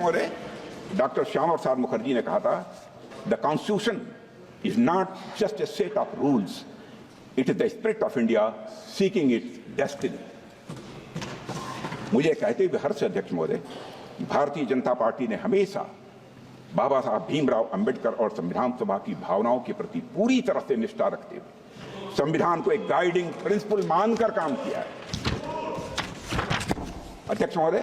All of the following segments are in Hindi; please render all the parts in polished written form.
महोदय, डॉक्टर श्यामा प्रसाद मुखर्जी ने कहा था, the constitution is not just a set of rules, it is the spirit of India seeking it's destiny. मुझे कहते हुए हर्ष अध्यक्ष महोदय, भारतीय जनता पार्टी ने हमेशा बाबा साहब भीमराव अंबेडकर और संविधान सभा की भावनाओं के प्रति पूरी तरह से निष्ठा रखते हुए संविधान को एक गाइडिंग प्रिंसिपल मानकर काम किया है। अध्यक्ष महोदय,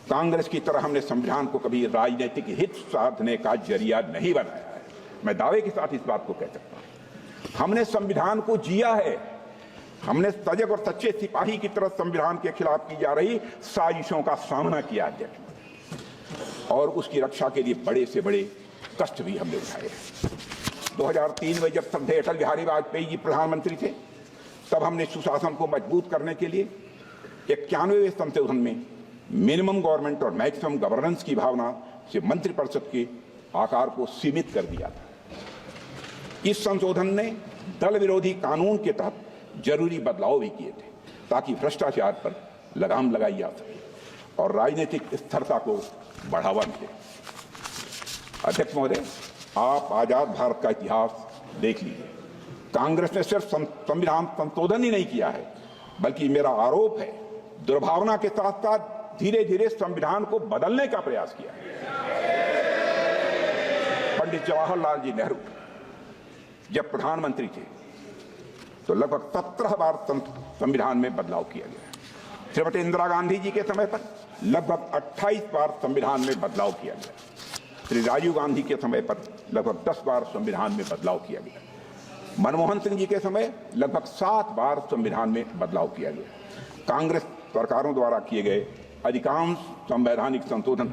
कांग्रेस की तरह हमने संविधान को कभी राजनीतिक हित साधने का जरिया नहीं बनाया है। मैं दावे के साथ इस बात को कह सकता हूं। हमने संविधान को जिया है। हमने सजग और सच्चे सिपाही की तरह संविधान के खिलाफ की जा रही साजिशों का सामना किया अध्यक्ष, और उसकी रक्षा के लिए बड़े से बड़े कष्ट भी हमने उठाए। 2003 में जब श्रद्धेय अटल बिहारी वाजपेयी जी प्रधानमंत्री थे, तब हमने सुशासन को मजबूत करने के लिए 91वें संशोधन में मिनिमम गवर्नमेंट और मैक्सिमम गवर्नेंस की भावना से मंत्रिपरिषद के आकार को सीमित कर दिया था। इस संशोधन ने दल विरोधी कानून के तहत जरूरी बदलाव भी किए थे, ताकि भ्रष्टाचार पर लगाम लगाई जा सके और राजनीतिक स्थिरता को बढ़ावा मिले। अध्यक्ष महोदय, आप आजाद भारत का इतिहास देख लीजिए। कांग्रेस ने सिर्फ संविधान संशोधन ही नहीं किया है, बल्कि मेरा आरोप है दुर्भावना के साथ साथ धीरे धीरे संविधान को बदलने का प्रयास किया। पंडित जवाहरलाल जी नेहरू जब प्रधानमंत्री थे तो लगभग 17 बार संविधान में बदलाव किया गया। श्रीमती इंदिरा गांधी जी के समय पर लगभग 28 बार संविधान में बदलाव किया गया। श्री राजीव गांधी के समय पर लगभग 10 बार संविधान में बदलाव किया गया। मनमोहन सिंह जी के समय लगभग 7 बार संविधान में बदलाव किया गया। कांग्रेस सरकारों द्वारा किए गए अधिकांश संवैधानिक संशोधन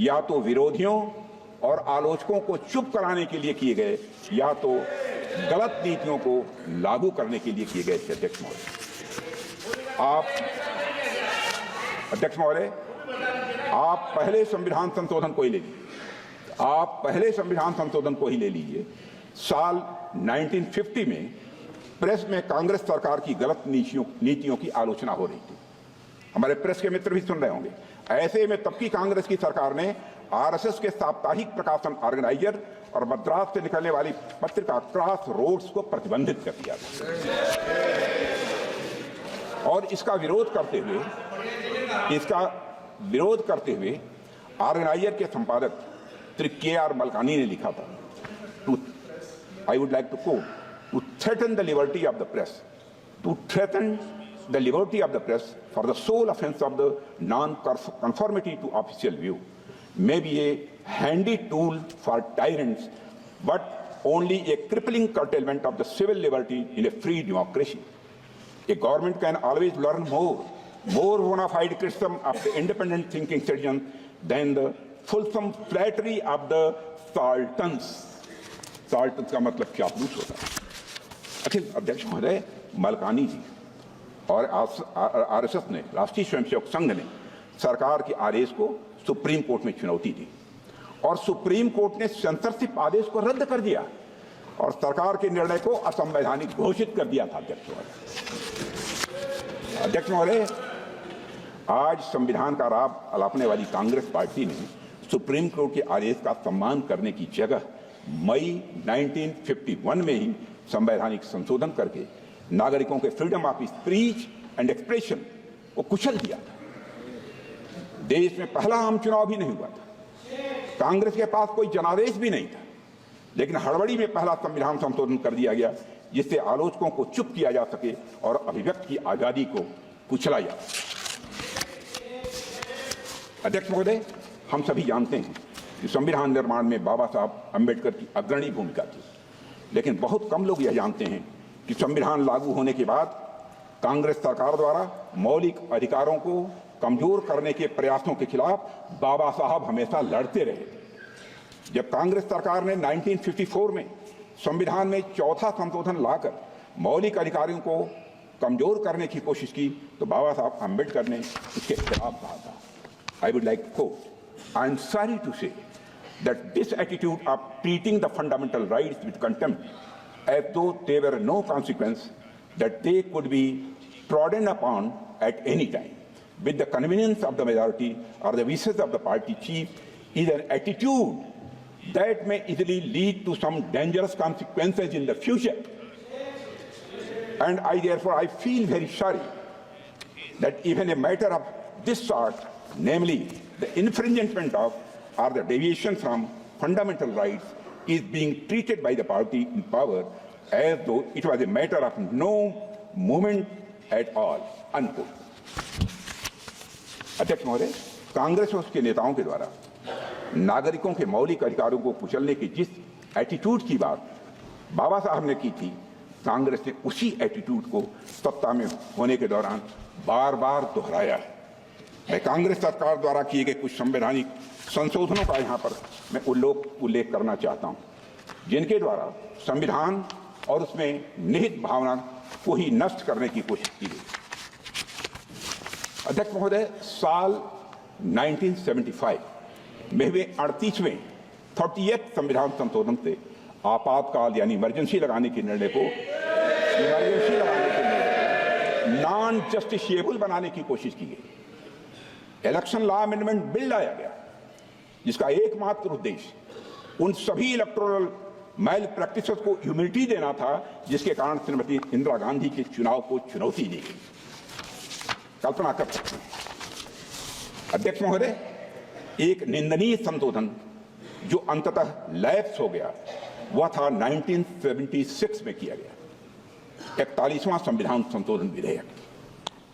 या तो विरोधियों और आलोचकों को चुप कराने के लिए किए गए, या तो गलत नीतियों को लागू करने के लिए किए गए। अध्यक्ष महोदय, आप पहले संविधान संशोधन को ही ले लीजिए। आप पहले संविधान संशोधन को ही ले लीजिए। साल 1950 में प्रेस में कांग्रेस सरकार की गलत नीतियों की आलोचना हो रही थी। हमारे प्रेस के मित्र भी सुन रहे होंगे। ऐसे में तब की कांग्रेस की सरकार ने आरएसएस के साप्ताहिक प्रकाशन ऑर्गेनाइजर और मद्रास से निकलने वाली पत्रिका क्रॉस रोड्स को प्रतिबंधित कर दिया था, और इसका विरोध करते हुए ऑर्गेनाइजर के संपादक श्री के.आर. मलकानी ने लिखा था, I would like to quote, to threaten the liberty of the press, for the sole offense of the non-conformity to official view may be a handy tool for tyrants, but only a crippling curtailment of the civil liberty in a free democracy. A government can always learn more bona fide criticism of the independent thinking citizens than the fulsome flattery of the sultans. Salton का मतलब चापलूस होता है। अखिल अध्यक्ष महोदय, मलकानी जी और आरएसएस ने, राष्ट्रीय स्वयंसेवक संघ ने सरकार के आदेश को सुप्रीम कोर्ट में चुनौती दी, और सुप्रीम कोर्ट ने सेंसरशिप आदेश को रद्द कर दिया और सरकार के निर्णय को असंवैधानिक घोषित कर दिया था। अध्यक्ष महोदय, आज संविधान का लाभ अलापने वाली कांग्रेस पार्टी ने सुप्रीम कोर्ट के आदेश का सम्मान करने की जगह मई 1951 में ही संवैधानिक संशोधन करके नागरिकों के freedom of speech and expression को कुचल दिया था। देश में पहला आम चुनाव भी नहीं हुआ था, कांग्रेस के पास कोई जनादेश भी नहीं था, लेकिन हड़बड़ी में पहला संविधान संशोधन कर दिया गया, जिससे आलोचकों को चुप किया जा सके और अभिव्यक्ति की आजादी को कुचला जा सके। अध्यक्ष महोदय, हम सभी जानते हैं कि संविधान निर्माण में बाबा साहब अंबेडकर की अग्रणी भूमिका थी, लेकिन बहुत कम लोग यह जानते हैं कि संविधान लागू होने के बाद कांग्रेस सरकार द्वारा मौलिक अधिकारों को कमजोर करने के प्रयासों के खिलाफ बाबा साहब हमेशा लड़ते रहे। जब कांग्रेस सरकार ने 1954 में संविधान में चौथा संशोधन लाकर मौलिक अधिकारों को कमजोर करने की कोशिश की, तो बाबा साहब अंबेडकर ने इसके खिलाफ कहा था। I would like to quote, I am sorry to say that this attitude of treating the fundamental rights with contempt, as though they were no consequence, that they could be trodden upon at any time, with the convenience of the majority or the wishes of the party chief is an attitude that may easily lead to some dangerous consequences in the future. And therefore I feel very sorry that even a matter of this sort, namely the infringement of or the deviation from fundamental rights, is being treated by the party in power as though it was a matter of no moment at all. Unquote. अध्यक्ष महोदय, कांग्रेस और उसके नेताओं के द्वारा नागरिकों के मौलिक अधिकारों को कुचलने की जिस एटीट्यूड की बात बाबा साहब ने की थी, कांग्रेस ने उसी एटीट्यूड को सत्ता में होने के दौरान बार बार दोहराया है। मैं कांग्रेस सरकार द्वारा किए गए कुछ संवैधानिक संशोधनों का यहाँ पर मैं उल्लेख करना चाहता हूँ, जिनके द्वारा संविधान और उसमें निहित भावना को ही नष्ट करने की कोशिश की गई। अध्यक्ष महोदय, साल 1975 में हुए 38वें संविधान संशोधन से आपातकाल यानी इमरजेंसी लगाने के निर्णय को नॉन जस्टिशिएबल बनाने की कोशिश की गई। इलेक्शन लॉ अमेंडमेंट बिल लाया गया, जिसका एकमात्र उद्देश्य उन सभी इलेक्टोरल मैल प्रैक्टिसेस को इम्यूनिटी देना था जिसके कारण श्रीमती इंदिरा गांधी के चुनाव को चुनौती दी गई। कल्पना कर सकते हैं अध्यक्ष महोदय, एक निंदनीय संशोधन जो अंततः लैप्स हो गया वह था 1976 में किया गया 41वां संविधान संशोधन विधेयक।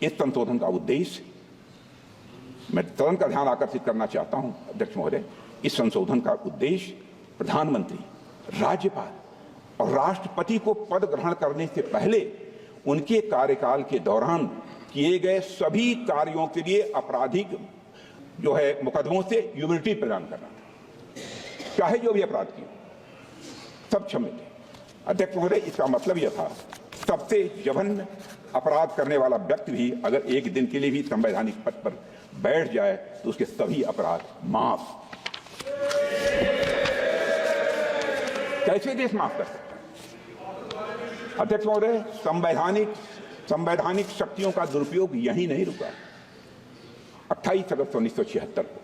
इस संशोधन का उद्देश्य, मैं तुरंत का ध्यान आकर्षित करना चाहता हूं अध्यक्ष महोदय, इस संशोधन का उद्देश्य प्रधानमंत्री, राज्यपाल और राष्ट्रपति को पद ग्रहण करने से पहले उनके कार्यकाल के दौरान किए गए सभी कार्यों के लिए आपराधिक जो है मुकदमों से इम्यूनिटी प्रदान करना था, चाहे जो भी अपराध किए सब क्षम्य थे। अध्यक्ष महोदय, इसका मतलब यह था सबसे जघन्य अपराध करने वाला व्यक्ति भी अगर एक दिन के लिए भी संवैधानिक पद पर बैठ जाए तो उसके सभी अपराध माफ। कैसे देश माफ कर सकता है? अध्यक्ष महोदय, संवैधानिक शक्तियों का दुरुपयोग यही नहीं रुका। 28 अगस्त 1976 को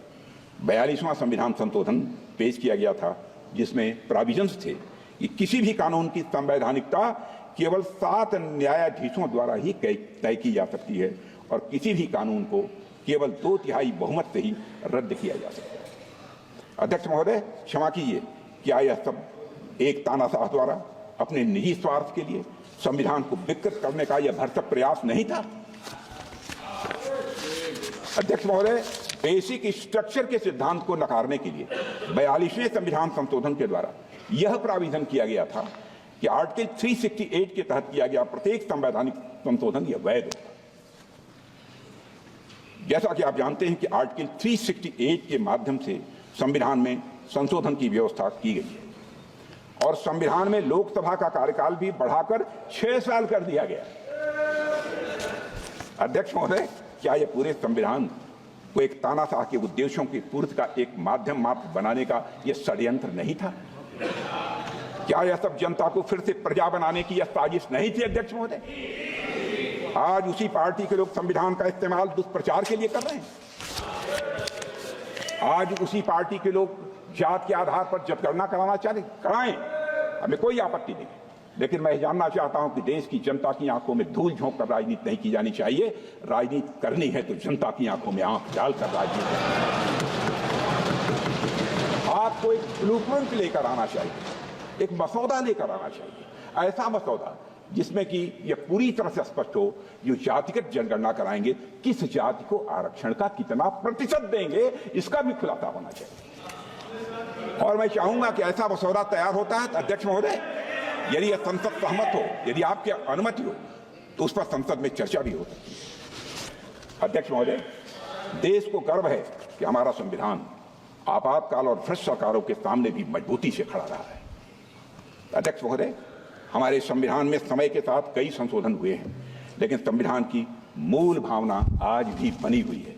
42वां संविधान संशोधन पेश किया गया था, जिसमें प्रोविजंस थे कि किसी भी कानून की संवैधानिकता केवल 7 न्यायाधीशों द्वारा ही तय की जा सकती है और किसी भी कानून को केवल 2/3 बहुमत से ही रद्द किया जा सकता है। अध्यक्ष महोदय, क्षमा कीजिए, क्या यह सब एक तानाशाह द्वारा अपने निजी स्वार्थ के लिए संविधान को विकृत करने का यह भरसक प्रयास नहीं था? अध्यक्ष महोदय, बेसिक स्ट्रक्चर के सिद्धांत को नकारने के लिए 42वें संविधान संशोधन के द्वारा यह प्राविधान किया गया था कि आर्टिकल 368 के तहत किया गया प्रत्येक संवैधानिक संशोधन यह वैध होगा। जैसा कि आप जानते हैं कि आर्टिकल 368 के माध्यम से संविधान में संशोधन की व्यवस्था की गई है और संविधान में लोकसभा का कार्यकाल भी बढ़ाकर 6 साल कर दिया गया। अध्यक्ष महोदय, क्या यह पूरे संविधान को एक तानाशाह के उद्देश्यों की पूर्ति का एक माध्यम मात्र बनाने का यह षड्यंत्र नहीं था? क्या यह सब जनता को फिर से प्रजा बनाने की यह साजिश नहीं थी? अध्यक्ष महोदय, आज उसी पार्टी के लोग संविधान का इस्तेमाल दुष्प्रचार के लिए कर रहे हैं। आज उसी पार्टी के लोग जात के आधार पर जनगणना कराना चाहते, कराएं, हमें कोई आपत्ति नहीं, लेकिन मैं जानना चाहता हूं कि देश की जनता की आंखों में धूल झोंक कर राजनीति नहीं की जानी चाहिए। राजनीति करनी है तो जनता की आंखों में आंख डालकर राजनीति, आपको एक ब्लूप्रिंट लेकर आना चाहिए, एक मसौदा लेकर आना चाहिए, ऐसा मसौदा जिसमें कि यह पूरी तरह से स्पष्ट हो, जो जातिगत जनगणना कराएंगे किस जाति को आरक्षण का कितना प्रतिशत देंगे, इसका भी खुलासा होना चाहिए। और मैं चाहूंगा कि ऐसा मसौदा तैयार होता है, अध्यक्ष महोदय, यदि यह संसद सहमत हो, यदि आपकी अनुमति हो, तो उस पर संसद में चर्चा भी हो सकती है। अध्यक्ष महोदय, देश को गर्व है कि हमारा संविधान आपातकाल और भ्रष्ट सरकारों के सामने भी मजबूती से खड़ा रहा है। अध्यक्ष महोदय, हमारे संविधान में समय के साथ कई संशोधन हुए हैं, लेकिन संविधान की मूल भावना आज भी बनी हुई है।